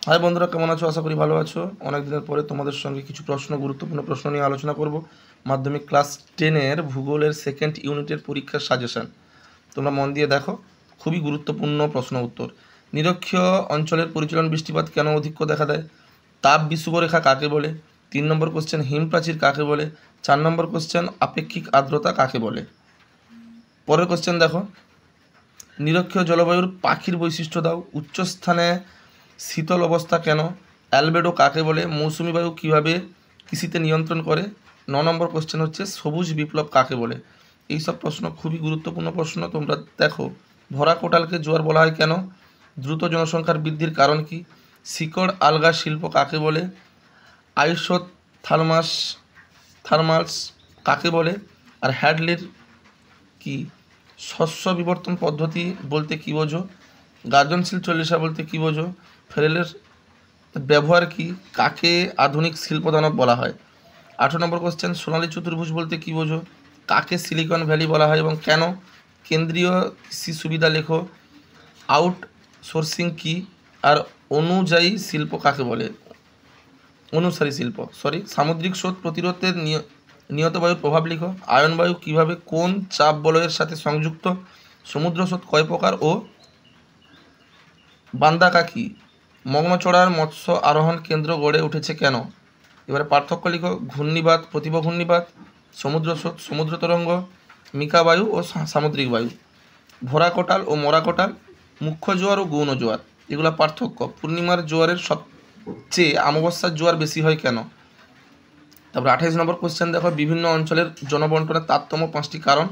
High বন্ধুরা, কেমন আছো? আশা করি ভালো আছো। অনেক দিনের পরে তোমাদের সঙ্গে কিছু গুরুত্বপূর্ণ প্রশ্ন নিয়ে আলোচনা করব। মাধ্যমিক ক্লাস 10-এর ভূগোলের সেকেন্ড ইউনিটের পরীক্ষার সাজেশন। তোমরা মন দিয়ে দেখো, খুবই গুরুত্বপূর্ণ প্রশ্ন উত্তর। নিরক্ষীয় অঞ্চলের পরিচলন বৃষ্টিপাত কেন অধিক্য দেখা দেয়? তাপ বিষুবরেখা কাকে বলে? 3 নম্বর কোশ্চেন, হিমপ্রাচীর কাকে বলে? 4 নম্বর কোশ্চেন, আপেক্ষিক আর্দ্রতা কাকে বলে? পরের কোশ্চেন দেখো, নিরক্ষীয় জলবায়ুর পাখির বৈশিষ্ট্য দাও। উচ্চস্থানে শীতল অবস্থা কেন? অ্যালবেডো কাকে বলে? মৌসুমি বায়ু কীভাবে কৃষিতে নিয়ন্ত্রণ করে? 9 নম্বর কোশ্চেন হচ্ছে, সবুজ বিপ্লব কাকে বলে? এই সব প্রশ্ন খুবই গুরুত্বপূর্ণ প্রশ্ন। তোমরা দেখো, ভরা কোটালকে জোয়ার বলা হয় কেন? দ্রুত জনসংখ্যার বৃদ্ধির কারণ কি? শিকড় আলগা শিল্প কাকে বলে? আইসোথার্মাস থার্মালস কাকে বলে? আর হ্যাডলির কি? শস্য বিবর্তন পদ্ধতি বলতে কী বোঝো? গার্জনশীল চল্লিশা বলতে কী বোঝো? ফেরেলের ব্যবহার কি? কাকে আধুনিক শিল্পদানব বলা হয়? 18 নম্বর কোশ্চেন, সোনালী চতুর্ভুজ বলতে কী বোঝো? কাকে সিলিকন ভ্যালি বলা হয় এবং কেন? কেন্দ্রীয় কৃষি সুবিধা লেখো। আউটসোর্সিং কি? আর অনুযায়ী শিল্প কাকে বলে? অনুসারী শিল্প, সামুদ্রিক স্রোত প্রতিরোধের নিয়ত বায়ুর প্রভাব লিখো। আয়ন বায়ু কীভাবে কোন চাপ বলয়ের সাথে সংযুক্ত? সমুদ্র স্রোত কয় প্রকার ও বান্দাকা কি? মগ্নচড়ার মৎস্য আরোহণ কেন্দ্র গড়ে উঠেছে কেন? এবারে পার্থক্য লিখো। ঘূর্ণিবাত, প্রতিভ ঘূর্ণিবাত, সমুদ্র স্রোত, সমুদ্র তরঙ্গ, মিকা বায়ু ও সামুদ্রিক বায়ু, ভরা কোটাল ও মরা কোটাল, মুখ্য জোয়ার ও গৌণ জোয়ার। এগুলো পার্থক্য। পূর্ণিমার জোয়ারের সবচেয়ে অমাবস্যার জোয়ার বেশি হয় কেন? তারপর 28 নম্বর কোশ্চেন দেখো, বিভিন্ন অঞ্চলের জনবন্টনের তারতম্য 5টি কারণ।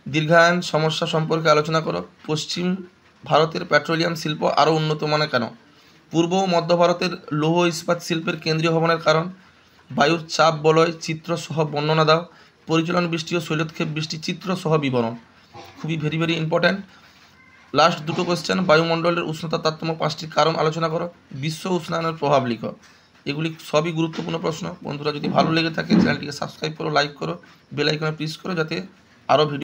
দীর্ঘায়ন সমস্যা সম্পর্কে আলোচনা করো। পশ্চিম ভারতের পেট্রোলিয়াম শিল্প আরও উন্নত মানের কেন? পূর্ব ও মধ্য ভারতের লৌহ ইস্পাত শিল্পের কেন্দ্রীয় ভবনের কারণ। বায়ুর চাপ বলয় চিত্র সহ বর্ণনা দাও। পরিচালন বৃষ্টি ও শৈলক্ষেপ বৃষ্টি চিত্র সহ বিবরণ। খুবই ভেরি ইম্পর্ট্যান্ট। লাস্ট দুটো কোশ্চেন, বায়ুমণ্ডলের উষ্ণতা তারতম্য 5টি কারণ আলোচনা করো। বিশ্ব উষ্ণায়নের প্রভাব লিখো। এগুলি সবই গুরুত্বপূর্ণ প্রশ্ন। বন্ধুরা, যদি ভালো লেগে থাকে চ্যানেলটিকে সাবস্ক্রাইব করো, লাইক করো, বেল আইকনে প্রেস করো, যাতে আরও ভিডিও